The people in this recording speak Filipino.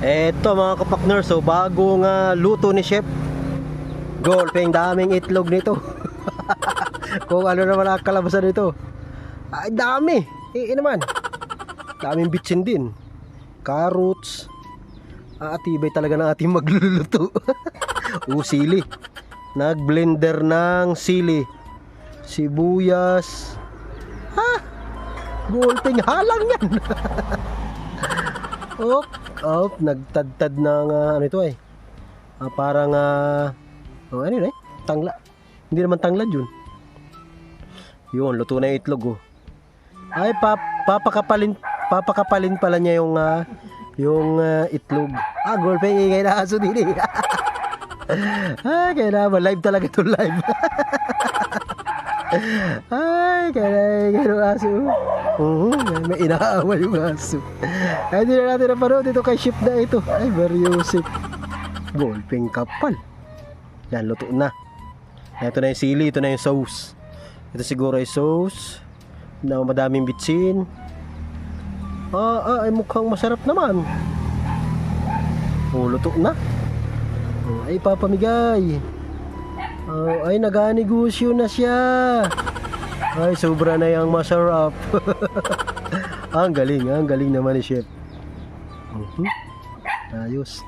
Eto mga kapakner, so bagong luto ni Chef. Golpeng, daming itlog nito. Kung ano naman ang kalabasan nito. Ay dami. Naman. Daming bitsin din. Carrots. Atibay talaga ng ating magluluto. Sili. Nag-blender ng sili. Sibuyas. Golpeng, halang yan. Nagtadtad ng ano ito ay. Parang ano yun eh? Tangla. Hindi naman tanglad yun. Yun, luto na yung itlog oh. Ay, papakapalin pala niya yung itlog. Golpeng, ingay na aso din eh. Kaya naman, live talaga ito, live. Kaya aso. May inaawal yung aso. Hindi na natin napanood ito kay Chef na ito. Ay, Mariusip. Golpeng kapal. Yan, luto na. Ito na yung sili, ito na yung sauce. Ito siguro ay sauce na madaming bitsin. Ay mukhang masarap naman. Luto na. Ay papamigay. Ay naganegosyo na siya. Ay sobra na yung masarap. Ang galing naman ni Chef. Ayos.